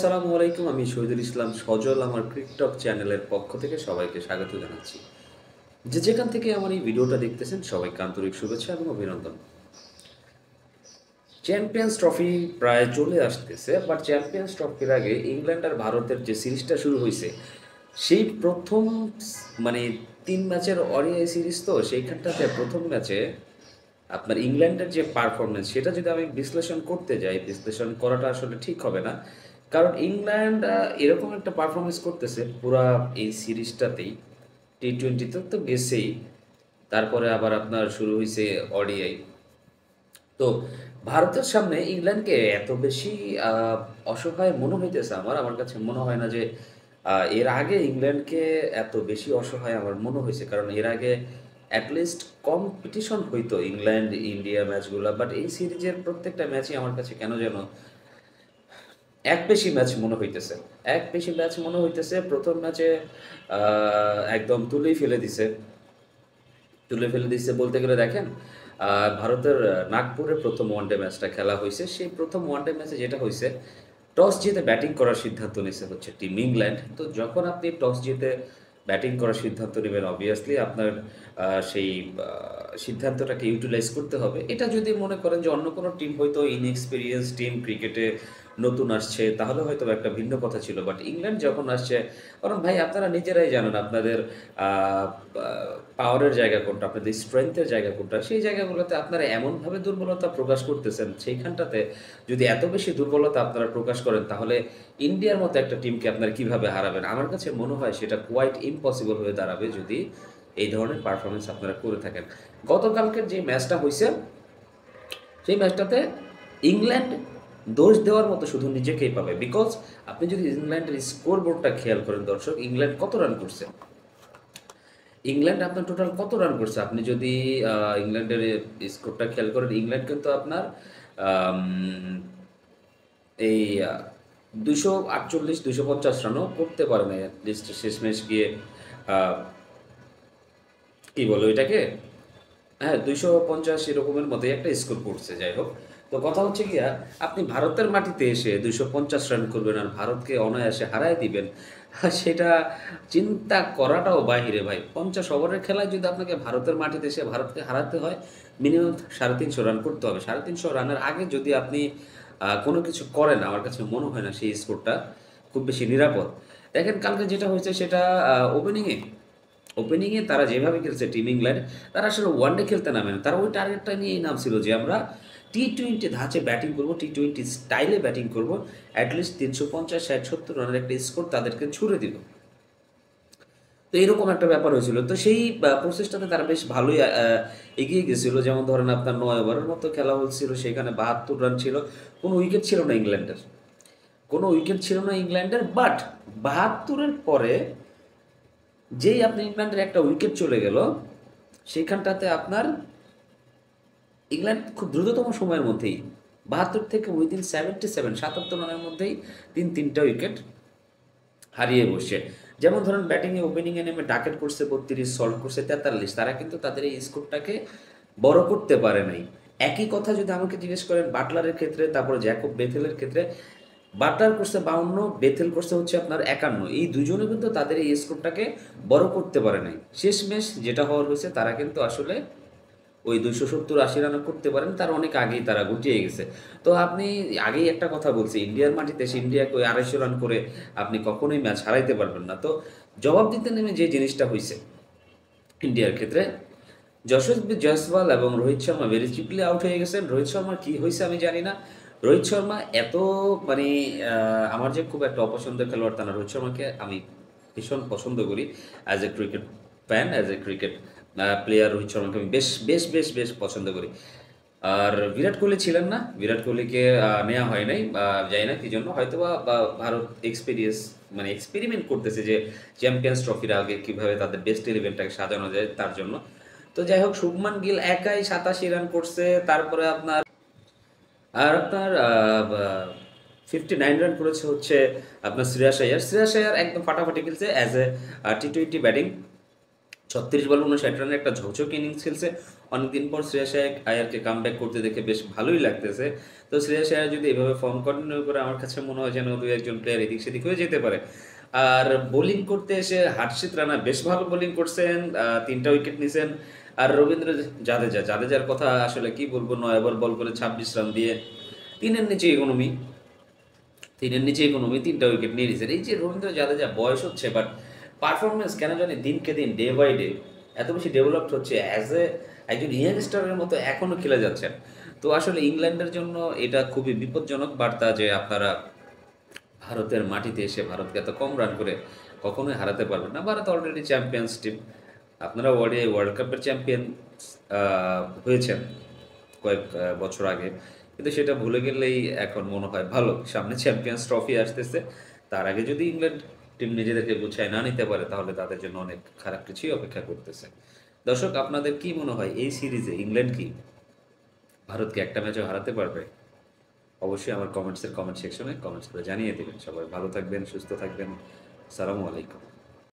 আসসালামু আলাইকুম। আমি শহীদুল ইসলাম সজল আমার ক্রিকটক চ্যানেলের পক্ষ থেকে সবাইকে স্বাগত জানাচ্ছি। যে যেখান থেকে আমার এই ভিডিওটা দেখতেছেন সবাইকে আন্তরিক শুভেচ্ছা এবং অভিনন্দন। চ্যাম্পিয়ন্স ট্রফি প্রায় চলে আসতেছে, বাট চ্যাম্পিয়ন্স ট্রফির আগে ইংল্যান্ড আর ভারতের যে সিরিজটা শুরু হয়েছে সেই প্রথম মানে 3 ম্যাচের ওডিআই সিরিজ, তো সেইখানটাতে প্রথম ম্যাচে আপনার ইংল্যান্ডের যে পারফরমেন্স সেটা যদি আমি বিশ্লেষণ করতে যাই, বিশ্লেষণ করাটা আসলে ঠিক হবে না। কারণ ইংল্যান্ড এরকম একটা পারফরমেন্স করতেছে পুরা এই সিরিজটাতেই। টি-20তে তো গেছেই, তারপরে আবার আপনার শুরু হয়েছে ওডিআই। তো ভারতের সামনে ইংল্যান্ডকে এত বেশি অসহায় মনে হইতেছে আমার কাছে মনে হয় না যে এর আগে ইংল্যান্ডকে এত বেশি অসহায় আমার মনে হয়েছে। কারণ এর আগে অ্যাটলিস্ট কম্পিটিশন হইতো ইংল্যান্ড ইন্ডিয়া ম্যাচগুলো, বাট এই সিরিজের প্রত্যেকটা ম্যাচই আমার কাছে কেন যেন একপেশি ম্যাচ মনে হইতেছে। একপেশি ম্যাচ মনে হইতেছে। প্রথম ম্যাচে একদম তুলে ফেলে দিচ্ছে বলতে গেলে দেখেন, ভারতের নাগপুরে প্রথম ওয়ানডে ম্যাচটা খেলা হয়েছে। সেই প্রথম ওয়ানডে ম্যাচে যেটা হয়েছে, টস জিতে ব্যাটিং করার সিদ্ধান্ত নিয়েছে হচ্ছে টিম ইংল্যান্ড। তো যখন আপনি টস জিতে ব্যাটিং করার সিদ্ধান্ত নেবেন, অবভিয়াসলি আপনার সেই সিদ্ধান্তটাকে ইউটিলাইজ করতে হবে। এটা যদি মনে করেন যে অন্য কোনো টিম হয়তো ইনএক্সপিরিয়েন্স টিম, ক্রিকেটে নতুন আসছে, তাহলে হয়তো একটা ভিন্ন কথা ছিল। বাট ইংল্যান্ড যখন আসছে, কারণ ভাই আপনারা নিজেরাই জানেন আপনাদের পাওয়ারের জায়গা কোনটা, আপনাদের স্ট্রেংথের জায়গা কোনটা, সেই জায়গাগুলোতে আপনারা এমনভাবে দুর্বলতা প্রকাশ করতেছেন, সেইখানটাতে যদি এত বেশি দুর্বলতা আপনারা প্রকাশ করেন, তাহলে ইন্ডিয়ার মতো একটা টিমকে আপনারা কিভাবে হারাবেন? আমার কাছে মনে হয় সেটা কোয়াইট ইম্পসিবল হয়ে দাঁড়াবে যদি এই ধরনের পারফরমেন্স আপনারা করে থাকেন। গতকালকের যে ম্যাচটা হয়েছে, সেই ম্যাচটাতে ইংল্যান্ড দোষ দেওয়ার মতো শুধু নিজেকেই পাবে। বিকজ আপনি যদি ইংল্যান্ডের স্কোর বোর্ডটা খেয়াল করেন দর্শক, ইংল্যান্ড কত রান করছে, ইংল্যান্ড আপনার টোটাল কত রান করছে, আপনি যদি ইংল্যান্ডের স্কোরটা খেয়াল করেন, ইংল্যান্ড কিন্তু আপনার আম, এই 248-250 রানও করতে পারে না অ্যাটলিস্ট শেষমেশ গিয়ে। আহ, কি বলো এটাকে, হ্যাঁ 250 এরকমের মতোই একটা স্কোর করছে। যাই হোক, তো কথা হচ্ছে গিয়া, আপনি ভারতের মাটিতে এসে 250 রান করবেন আর ভারতকে অনায়াসে হারায় দিবেন, সেটা চিন্তা করাটাও বাহিরে ভাই। 50 ওভারের খেলায় যদি আপনাকে ভারতের মাটিতে এসে ভারতকে হারাতে হয়, মিনিমাম 350 রান করতে হবে। 350 রানের আগে যদি আপনি কোনো কিছু করেন, আমার কাছে মনে হয় না সেই স্কোরটা খুব বেশি নিরাপদ। দেখেন কালকে যেটা হয়েছে সেটা, ওপেনিংয়ে তারা যেভাবে খেলছে টিম ইংল্যান্ড, তারা আসলে ওয়ানডে খেলতে নামে না। তারা ওই টার্গেটটা নিয়েই নামছিল যে আমরা টি-20 ধাঁচে ব্যাটিং করব, টি-20 স্টাইলে ব্যাটিং করব, অ্যাটলিস্ট 350, 60, 70 রানের একটা স্কোর তাদেরকে ছুড়ে দিব। তো এরকম একটা ব্যাপার হয়েছিল। তো সেই প্রসেসটাতে তারা বেশ ভালোই এগিয়ে গেছিল। যেমন ধরেন আপনার 9 ওভারের মতো খেলা হচ্ছিল, সেখানে 72 রান ছিল, কোনো উইকেট ছিল না ইংল্যান্ডের, বাট 72-এর পরে যেই আপনি ইংল্যান্ডের একটা উইকেট চলে গেল, সেইখানটাতে আপনার ইংল্যান্ড খুব দ্রুততম সময়ের মধ্যেই 72 থেকে উইদিন 77 রানের মধ্যেই তিনটা উইকেট হারিয়ে বসছে। যেমন ধরেন ব্যাটিংয়ে ওপেনিংয়ে নেমে ডাকেট করছে 32, সল্ট করছে 43, তারা কিন্তু তাদের এই স্কোরটাকে বড় করতে পারে নাই। একই কথা যদি আমাকে জিজ্ঞেস করেন বাটলারের ক্ষেত্রে, তারপরে জ্যাকব বেথেলের ক্ষেত্রে, বাটলার করছে 52, বেথেল করছে হচ্ছে আপনার 51, এই দুজনে কিন্তু তাদের এই স্কোরটাকে বড় করতে পারে নাই। শেষমেশ যেটা হওয়ার হয়েছে, তারা কিন্তু আসলে ওই 270-80 রানও করতে পারেন, তার অনেক আগেই তারা গুটিয়ে গেছে। তো আপনি আগেই একটা কথা বলছি, ইন্ডিয়ার মাটিতে এসে ইন্ডিয়াকে ওই 250 রান করে আপনি কখনোই ম্যাচ হারাইতে পারবেন না। তো জবাব দিতে নেমে যে জিনিসটা হয়েছে ইন্ডিয়ার ক্ষেত্রে, যশস্বী জয়সওয়াল এবং রোহিত শর্মা ভেরি চিপলি আউট হয়ে গেছেন। রোহিত শর্মার কী হয়েছে আমি জানি না। রোহিত শর্মা এত মানে আমার যে খুব একটা অপছন্দের খেলোয়াড় তা না, রোহিত শর্মাকে আমি ভীষণ পছন্দ করি as a cricket fan, as a cricket player. Rohit শর্মাকে আমি বেশ বেশ বেশ বেশ পছন্দ করি। আর বিরাট কোহলি ছিলেন না, বিরাট কোহলিকে নেওয়া হয় নাই, যাই না কি জন্য, হয়তো বা ভারত এক্সপেরিমেন্ট করতেছে যে চ্যাম্পিয়ন্স ট্রফির আগে কীভাবে তাদের বেস্ট ইলেভেনটাকে সাজানো যায় তার জন্য। তো যাই হোক, শুভমান গিল একাই 87 রান করছে, তারপরে আপনার 59 রান করেছে হচ্ছে আপনার শ্রেয়াস আইয়ার একদম ফাটাফাটি খেলছে অ্যাজ এ টি-20 ব্যাটিং। 36 বলে 59 রানের একটা ঝকঝকে ইনিংস খেলছে, অনেকদিন পর শ্রেয়াস আয়ারকে কামব্যাক করতে দেখে বেশ ভালোই লাগতেছে। তো শ্রেয়াস আয়ার যদি এভাবে ফর্ম কন্টিনিউ করে, আমার কাছে মনে হয় যেন ২-১ জন প্লেয়ার এদিক সেদিক হয়ে যেতে পারে। আর বোলিং করতে এসে হার্ষিত রানা বেশ ভালো বোলিং করছেন, ৩টা উইকেট নিছেন। আর রবীন্দ্র জাদেজার কথা আসলে কি বলবো, ৯ ওভার বল করে ২৬ রান দিয়ে ৩-এর নিচে ইকোনমি, ৩টা উইকেট নিয়ে নিয়েছেন। এই যে রবীন্দ্র জাদেজা, বয়স হচ্ছে বাট পারফরমেন্স কেন জানি দিনকে দিন, ডে বাই ডে এত বেশি ডেভেলপড হচ্ছে। একজন ইয়াংস্টারের মতো এখনও খেলে যাচ্ছেন। তো আসলে ইংল্যান্ডের জন্য এটা খুবই বিপজ্জনক বার্তা যে আপনারা ভারতের মাটিতে এসে ভারতকে এত কম রান করে কখনোই হারাতে পারবেন না। Bharat already champions team. আপনারা ওডিআই ওয়ার্ল্ড কাপের চ্যাম্পিয়ন হয়েছেন কয়েক বছর আগে, কিন্তু সেটা ভুলে গেলেই এখন মনে হয় ভালো। সামনে চ্যাম্পিয়ন্স ট্রফি আসতেছে, তার আগে যদি ইংল্যান্ড টিম নিজেদেরকে গুছায় না নিতে পারে তাহলে তাদের জন্য অনেক খারাপ কিছুই অপেক্ষা করতেছে। দর্শক, আপনাদের কি মনে হয় এই সিরিজে ইংল্যান্ড কি ভারতকে একটা ম্যাচও হারাতে পারবে? অবশ্যই আমার কমেন্ট সেকশনে কমেন্টস করে জানিয়ে দেবেন। সবাই ভালো থাকবেন, সুস্থ থাকবেন। আসসালামু আলাইকুম।